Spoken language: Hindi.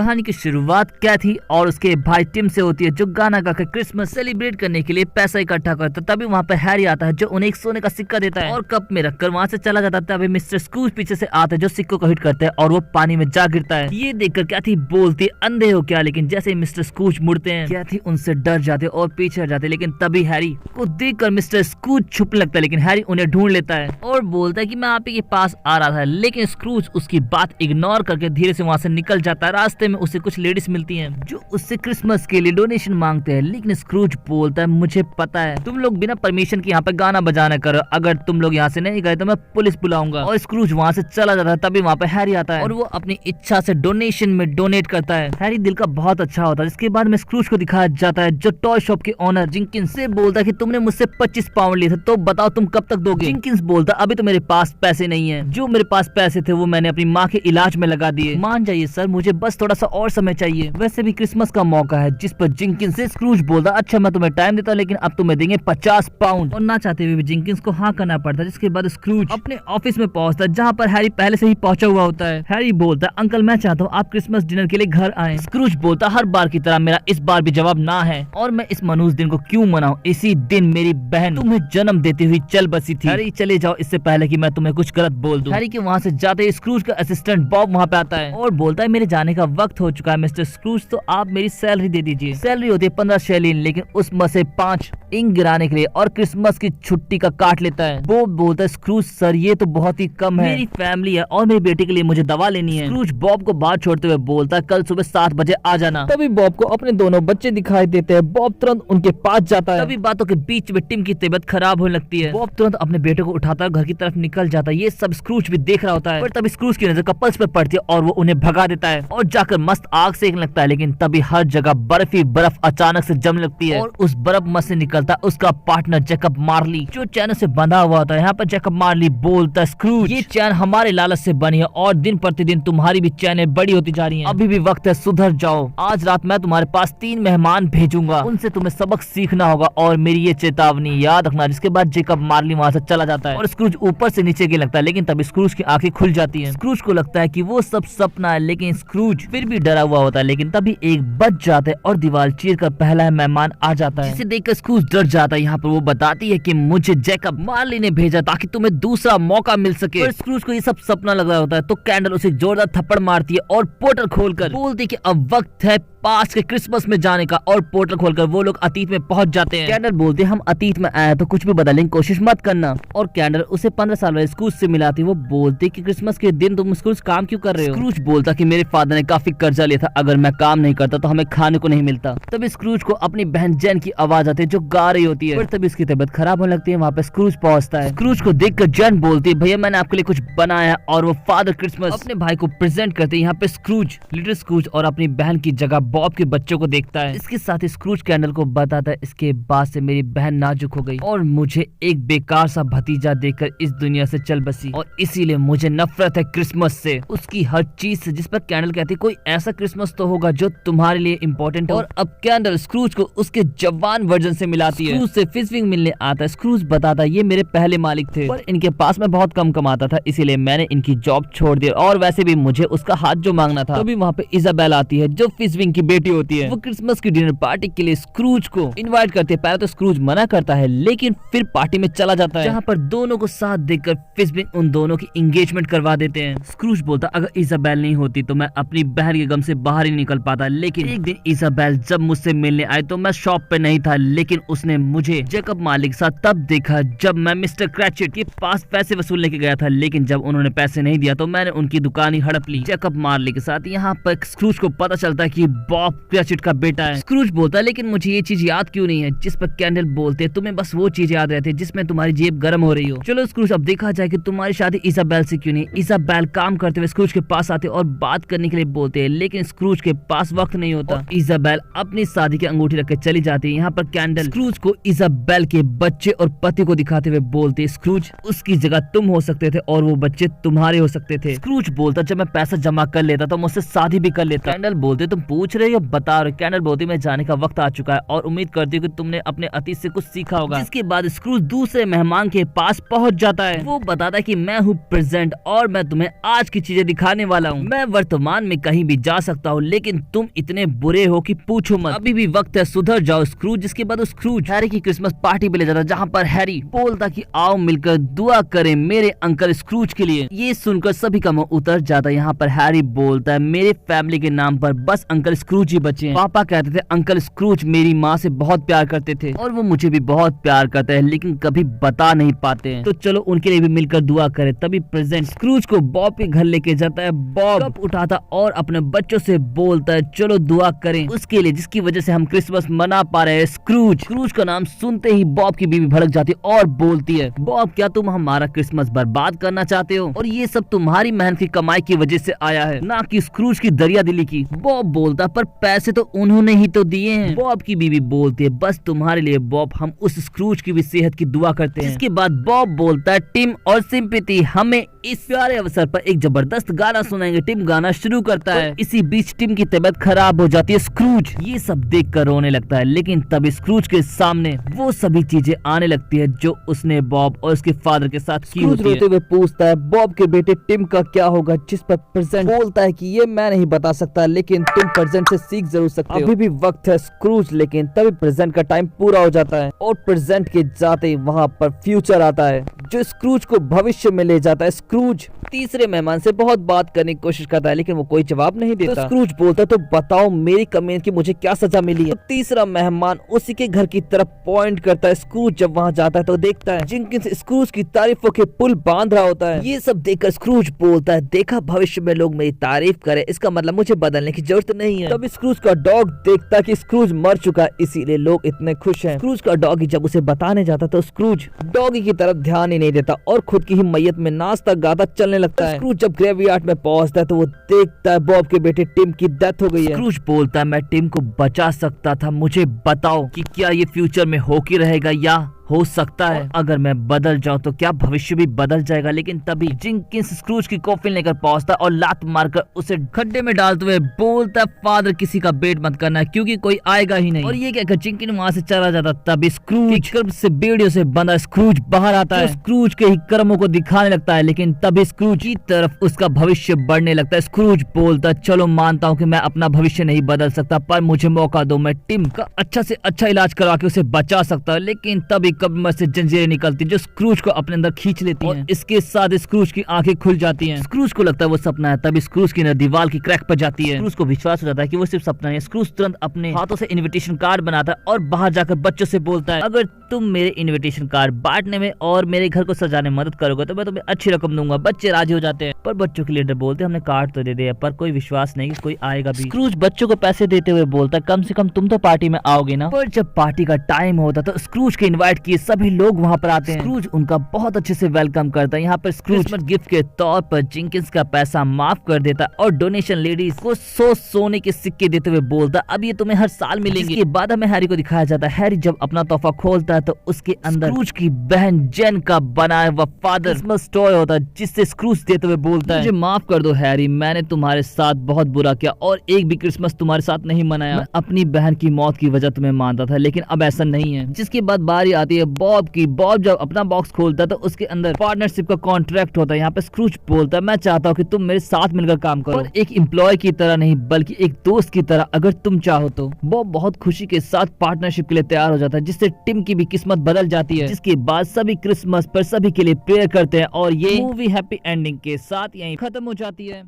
कहानी की शुरुआत क्या थी और उसके भाई टिम से होती है, जो गाना गाकर क्रिसमस सेलिब्रेट करने के लिए पैसा इकट्ठा करता। तभी वहाँ पे हैरी आता है जो उन्हें एक सोने का सिक्का देता है और कप में रखकर वहाँ से चला जाता है। तभी मिस्टर स्क्रूज पीछे से आता है जो सिक्कों को हिट करता है और वो पानी में जा गिरता है। ये देखकर क्या थी बोलती अंधे हो क्या, लेकिन जैसे ही मिस्टर स्क्रूज मुड़ते हैं क्या थी उनसे डर जाते और पीछे हट जाते। लेकिन तभी हैरी को देखकर मिस्टर स्क्रूज छुपने लगता है, लेकिन हैरी उन्हें ढूंढ लेता है और बोलता है कि मैं आप ही के पास आ रहा था। लेकिन स्क्रूज उसकी बात इग्नोर करके धीरे से वहाँ से निकल जाता है। रास्ते में उसे कुछ लेडीज मिलती हैं जो उससे क्रिसमस के लिए डोनेशन मांगते हैं, लेकिन स्क्रूज बोलता है मुझे पता है तुम लोग बिना परमिशन के यहाँ पे गाना बजाना करो, अगर तुम लोग यहाँ से नहीं गए तो मैं पुलिस बुलाऊंगा। और स्क्रूज वहाँ से चला जाता है। तभी वहाँ पे हैरी आता है और वो अपनी इच्छा से डोनेशन में डोनेट करता है। हैरी दिल का बहुत अच्छा होता है। इसके बाद में स्क्रूज को दिखाया जाता है जो टॉय शॉप के ओनर जिंकिंस से बोलता है कि तुमने मुझसे 25 पाउंड लिए थे, तो बताओ तुम कब तक दोगे। जिंकिंस बोलता अभी तो मेरे पास पैसे नहीं है, जो मेरे पास पैसे थे वो मैंने अपनी माँ के इलाज में लगा दिए। मान जाइए सर, मुझे बस थोड़ा सा और समय चाहिए। वैसे भी क्रिसमस का मौका है। जिस पर जिंकिंस से स्क्रूज बोलता अच्छा मैं तुम्हें टाइम देता हूँ, लेकिन अब तुम्हें देंगे 50 पाउंड। और ना चाहते हुए भी जिंकिंस को हाँ करना पड़ता है। जिसके बाद स्क्रूज अपने ऑफिस में पहुंचता है जहाँ पर हैरी पहले से ही पहुंचा हुआ होता है। हैरी बोलता है अंकल मैं चाहता हूँ आप क्रिसमस डिनर के लिए घर आए। स्क्रूज बोलता हर बार की तरह मेरा इस बार भी जवाब ना है, और मैं इस मनहूस दिन को क्यों मनाऊं। इसी दिन मेरी बहन तुम्हें जन्म देती हुई चल बसी थी। हैरी चले जाओ इससे पहले कि मैं तुम्हें कुछ गलत बोल दूं। हैरी के वहाँ से जाते ही स्क्रूज का असिस्टेंट बॉब वहाँ पे आता है और बोलता है मेरे जाने का वक्त हो चुका है मिस्टर स्क्रूज, तो आप मेरी सैलरी दे दीजिए। सैलरी होती है 15 शैलीन, लेकिन उसमें से 5 इंक गिराने के लिए और क्रिसमस की छुट्टी का काट लेता है। बॉब बोलता है स्क्रूज सर ये तो बहुत ही कम है, मेरी फैमिली है और मेरी बेटी के लिए मुझे दवा लेनी है। स्क्रूज बॉब को बाहर छोड़ते हुए बोलता है कल सुबह 7 बजे आ जाना। तभी बॉब को अपने दोनों बच्चे दिखाई देते हैं। बॉब तुरंत उनके पास जाता है। तभी बातों के बीच में टिम की तबीयत खराब होने लगती है। बॉब तुरंत अपने बेटे को उठाता है घर की तरफ निकल जाता है। ये सब स्क्रूज भी देख रहा होता है, पर तभी स्क्रूज की नजर कपल्स पे पड़ती है और वो उन्हें भगा देता है और जाकर मस्त आग सेकने लगता है। लेकिन तभी हर जगह बर्फ ही बर्फ अचानक से जमने लगती है और उस बर्फ में से निकलता है उसका पार्टनर जैकब मार्ली जो चैन से बंधा हुआ होता है। यहाँ पर जैकब मार्ली बोलता है स्क्रूज ये चैन हमारे लालच से बनी है और दिन प्रतिदिन तुम्हारी भी चैनें बड़ी होती जा रही हैं। अभी भी वक्त है सुधर जाओ। आज रात मैं तुम्हारे पास 3 मेहमान भेजूंगा, उनसे तुम्हें सबक सीखना होगा और मेरी ये चेतावनी याद रखना। जिसके बाद जैकब मार्ली वहाँ से चला जाता है और स्क्रूज ऊपर से नीचे गिरने लगता है। लेकिन तभी स्क्रूज की आंखें खुल जाती हैं। स्क्रूज को लगता है कि वो सब सपना है, लेकिन स्क्रूज फिर भी डरा हुआ होता है। लेकिन तभी एक बच जाता है और दीवार चीरकर पहला मेहमान आ जाता है, जिसे देखकर स्क्रूज डर जाता है। यहाँ पर वो बताती है कि मुझे जैकब मार्ली ने भेजा ताकि तुम्हें दूसरा मौका मिल सके। पर स्क्रूज को ये सब सपना लग रहा होता है तो कैंडल उसे जोरदार थप्पड़ मारती है और पोर्टल खोलकर बोलती है कि अब वक्त है पास के क्रिसमस में जाने का। और पोर्टल खोलकर वो लोग अतीत में पहुंच जाते हैं। कैंडल बोलते हम अतीत में आए तो कुछ भी बदलने की कोशिश मत करना। और कैंडल उसे 15 साल वाले स्क्रूज से मिलाती। वो बोलती कि क्रिसमस के दिन तुम स्क्रूज काम क्यों कर रहे हो। स्क्रूज बोलता कि मेरे फादर ने काफी कर्जा लिया था, अगर मैं काम नहीं करता तो हमें खाने को नहीं मिलता। तभी स्क्रूज को अपनी बहन जेन की आवाज आती है जो गा रही होती है। पर तभी उसकी तबीयत खराब होने लगती है। वहाँ पे स्क्रूज पहुंचता है। स्क्रूज को देखकर जेन बोलती है भैया मैंने आपके लिए कुछ बनाया, और वो फादर क्रिसमस अपने भाई को प्रेजेंट करते हैं। यहाँ पे स्क्रूज लिटिल स्क्रूज और अपनी बहन की जगह बॉब के बच्चों को देखता है। इसके साथ ही स्क्रूज कैंडल को बताता है इसके बाद से मेरी बहन नाजुक हो गई और मुझे एक बेकार सा भतीजा देकर इस दुनिया से चल बसी, और इसीलिए मुझे नफरत है क्रिसमस से, उसकी हर चीज से। जिस पर कैंडल कहती है कोई ऐसा क्रिसमस तो होगा जो तुम्हारे लिए इम्पोर्टेंट है। और अब कैंडल स्क्रूज को उसके जवान वर्जन से मिलाती है। स्क्रूज से फिशविंग मिलने आता है। स्क्रूज बताता है ये मेरे पहले मालिक थे, पर इनके पास मैं बहुत कम कमाता था, इसीलिए मैंने इनकी जॉब छोड़ दी, और वैसे भी मुझे उसका हाथ जो मांगना था। तभी वहाँ पे इजाबेल आती है जो फिशविंग की बेटी होती है। वो क्रिसमस की डिनर पार्टी के लिए स्क्रूज को इनवाइट करते हैं। पहले तो स्क्रूज मना करता है, लेकिन फिर पार्टी में चला जाता है, जहाँ पर दोनों को साथ देखकर फिशविंग उन दोनों की एंगेजमेंट करवा देते हैं। स्क्रूज बोलता अगर इजाबेल नहीं होती तो मैं अपनी बहन के गम से बाहर ही निकल पाता। लेकिन एक दिन इजाबेल जब मुझसे मिलने आई तो मैं शॉप पे नहीं था, लेकिन उसने मुझे जैकब मार्ली के साथ तब देखा जब मैं मिस्टर क्रैचेट के पास पैसे वसूलने के गया था। लेकिन जब उन्होंने पैसे नहीं दिया तो मैंने उनकी दुकान ही हड़प ली जैकब मार्ली के साथ। यहाँ पर स्क्रूज को पता चलता है कि बॉब क्रैचेट का बेटा है। स्क्रूज बोलता है लेकिन मुझे ये चीज याद क्यों नहीं है। जिस पर कैंडल बोलते हैं तुम्हें बस वो चीज याद रहती है जिसमें तुम्हारी जेब गर्म हो रही हो। चलो स्क्रूज अब देखा जाए कि तुम्हारी शादी इजाबेल से क्यों नहीं। इजाबेल काम करते हुए स्क्रूज के पास आते और बात करने के लिए बोलते हैं, लेकिन स्क्रूज के पास वक्त नहीं होता। इजाबेल अपनी शादी की अंगूठी रख के चली जाती है। यहाँ पर कैंडल स्क्रूज को इजाबेल के बच्चे और पति को दिखाते हुए बोलते स्क्रूज उसकी जगह तुम हो सकते थे और वो बच्चे तुम्हारे हो सकते थे। स्क्रूज बोलता जब मैं पैसा जमा कर लेता तो मुझसे शादी भी कर लेता। कैंडल बोलते तुम पूछ रही हो? बता रहे कैंडल बोती में जाने का वक्त आ चुका है और उम्मीद करती हूँ कि तुमने अपने अतीत से कुछ सीखा होगा। जिसके बाद स्क्रूज दूसरे मेहमान के पास पहुँच जाता है। वो बताता है कि मैं हूँ प्रेजेंट और मैं तुम्हें आज की चीजें दिखाने वाला हूँ। मैं वर्तमान में कहीं भी जा सकता हूँ लेकिन तुम इतने बुरे हो कि पूछो मत। अभी भी वक्त है, सुधर जाओ स्क्रूज। जिसके बाद स्क्रूज हैरी की क्रिसमस पार्टी पे ले जाता है जहाँ पर हैरी बोलता कि आओ मिलकर दुआ करें मेरे अंकल स्क्रूज के लिए। ये सुनकर सभी का मुंह उतर जाता है। यहाँ पर हैरी बोलता है मेरे फैमिली के नाम पर बस अंकल स्क्रूज ही बचे हैं। पापा कहते थे अंकल स्क्रूज मेरी माँ से बहुत प्यार करते थे और वो मुझे भी बहुत प्यार करते हैं लेकिन कभी बता नहीं पाते हैं, तो चलो उनके लिए भी मिलकर दुआ करें। तभी प्रेजेंट स्क्रूज को बॉब के घर लेके जाता है। बॉब कप उठाता और अपने बच्चों से बोलता है चलो दुआ करें उसके लिए जिसकी वजह से हम क्रिसमस मना पा रहे हैं। स्क्रूज का नाम सुनते ही बॉब की बीवी भड़क जाती है और बोलती है बॉब क्या तुम हमारा क्रिसमस बर्बाद करना चाहते हो और ये सब तुम्हारी मेहनत की कमाई की वजह से आया है ना कि स्क्रूज की दरिया दिली की। बॉब बोलता पर पैसे तो उन्होंने ही तो दिए हैं। बॉब की बीवी बोलती है बस तुम्हारे लिए बॉब हम उस स्क्रूज की भी सेहत की दुआ करते हैं। इसके बाद बॉब बोलता है टिम और सिंपैथी हमें इस प्यारे अवसर पर एक जबरदस्त गाना सुनाएंगे। टिम गाना शुरू करता है। इसी बीच टिम की तबीयत खराब हो जाती है। स्क्रूज ये सब देखकर रोने लगता है लेकिन तब स्क्रूज के सामने वो सभी चीजें आने लगती है जो उसने बॉब और उसके फादर के साथ की होती है। रोते हुए पूछता है बॉब के बेटे टिम का क्या होगा, जिस पर प्रेजेंट बोलता है कि ये मैं नहीं बता सकता लेकिन तुम प्रेजेंट से सीख जरूर सकते हो। अभी भी वक्त है स्क्रूज। लेकिन तभी प्रेजेंट का टाइम पूरा हो जाता है और प्रेजेंट के जाते ही वहाँ पर फ्यूचर आता है जो स्क्रूज को भविष्य में ले जाता है। स्क्रूज तीसरे मेहमान से बहुत बात करने की कोशिश करता है लेकिन वो कोई जवाब नहीं देता। तो स्क्रूज बोलता है तो बताओ मेरी कमी की मुझे क्या सजा मिली है। तो तीसरा मेहमान उसी के घर की तरफ पॉइंट करता है। स्क्रूज जब वहाँ जाता है तो देखता है जिनकिंस स्क्रूज की तारीफों के पुल बांध रहा होता है। ये सब देखकर स्क्रूज बोलता है देखा भविष्य में लोग मेरी तारीफ करे इसका मतलब मुझे बदलने की जरूरत नहीं है। तब स्क्रूज का डॉग देखता है कि स्क्रूज मर चुका है इसीलिए लोग इतने खुश हैं। स्क्रूज का डॉगी जब उसे बताने जाता तो स्क्रूज डॉगी की तरफ ध्यान ही नहीं देता और खुद की ही मैयत में नाचता गाता चलने लगता है। स्क्रूज जब ग्रेवयार्ड में पहुंचता है तो वो देखता है बॉब के बेटे टिम की डेथ हो गई है। स्क्रूज बोलता है मैं टिम को बचा सकता था, मुझे बताओ कि क्या ये फ्यूचर में होके रहेगा या हो सकता है अगर मैं बदल जाऊं तो क्या भविष्य भी बदल जाएगा। लेकिन तभी जिनकिंस स्क्रूज की कॉफिन लेकर पहुंचता और लात मारकर उसे खड्डे में डालते हुए बोलता फादर किसी का वेट मत करना क्योंकि कोई आएगा ही नहीं। और ये कहकर जिनकिन वहां से चला जाता तभी स्क्रूज कर्म से बेड़ियों से बंधा स्क्रूज बाहर आता है। स्क्रूज के ही कर्मों को दिखाने लगता है लेकिन तभी स्क्रूज की तरफ उसका भविष्य बढ़ने लगता है। स्क्रूज बोलता चलो मानता हूँ कि मैं अपना भविष्य नहीं बदल सकता पर मुझे मौका दो, मैं टिम का अच्छा से अच्छा इलाज करवा के उसे बचा सकता हूँ। लेकिन तभी कब्र से जंजीरें निकलती जो स्क्रूज को अपने अंदर खींच लेती हैं। इसके साथ स्क्रूज की आंखें खुल जाती हैं। स्क्रूज को लगता है वो सपना है। तभी स्क्रूज की दीवार की क्रैक पर जाती है। स्क्रूज को विश्वास हो जाता है कि वो सिर्फ सपना है। स्क्रूज तुरंत अपने हाथों से इनविटेशन कार्ड बनाता है और बाहर जाकर बच्चों से बोलता है अगर तुम मेरे इनविटेशन कार्ड बांटने में और मेरे घर को सजाने में मदद करोगे तो मैं तुम्हें अच्छी रकम दूंगा। बच्चे राजी हो जाते हैं पर बच्चों के लीडर बोलते हमने कार्ड तो दे दिया पर कोई विश्वास नहीं कि कोई आएगा भी। स्क्रूज बच्चों को पैसे देते हुए बोलता कम से कम तुम तो पार्टी में आओगे ना। पर जब पार्टी का टाइम होता तो स्क्रूज के इनवाइट किए सभी लोग वहाँ पर आते हैं। स्क्रूज उनका बहुत अच्छे से वेलकम करता है। यहाँ पर स्क्रूज गिफ्ट के तौर पर जिनकिंस का पैसा माफ कर देता और डोनेशन लेडीज को 100 सोने के सिक्के देते हुए बोलता अब ये तुम्हें हर साल मिलेंगे। इसके बाद हमें हैरी को दिखाया जाता है। हैरी जब अपना तोहफा खोलता है तो उसके अंदर स्क्रूज की बहन जेन का बनाया हुआ फादर क्रिसमस टॉय होता है जिससे स्क्रूज देते हुए बोलता है मुझे माफ कर दो हैरी, मैंने तुम्हारे साथ बहुत बुरा किया और एक भी क्रिसमस तुम्हारे साथ नहीं मनाया। मैं अपनी बहन की मौत की वजह तुम्हें मानता था लेकिन अब ऐसा नहीं है। जिसके बाद बारी आती है बॉब की। बॉब जब अपना बॉक्स खोलता है तो उसके अंदर पार्टनरशिप का कॉन्ट्रैक्ट होता है। यहाँ पे स्क्रूज बोलता है मैं चाहता हूँ कि तुम मेरे साथ मिलकर काम करो और एक एम्प्लॉय की तरह नहीं बल्कि एक दोस्त की तरह अगर तुम चाहो तो। बॉब बहुत खुशी के साथ पार्टनरशिप के लिए तैयार हो जाता है जिससे टिम की भी किस्मत बदल जाती है। जिसके बाद सभी क्रिसमस पर सभी के लिए प्रेयर करते हैं और ये मूवी हैप्पी एंडिंग के साथ यहीं खत्म हो जाती है।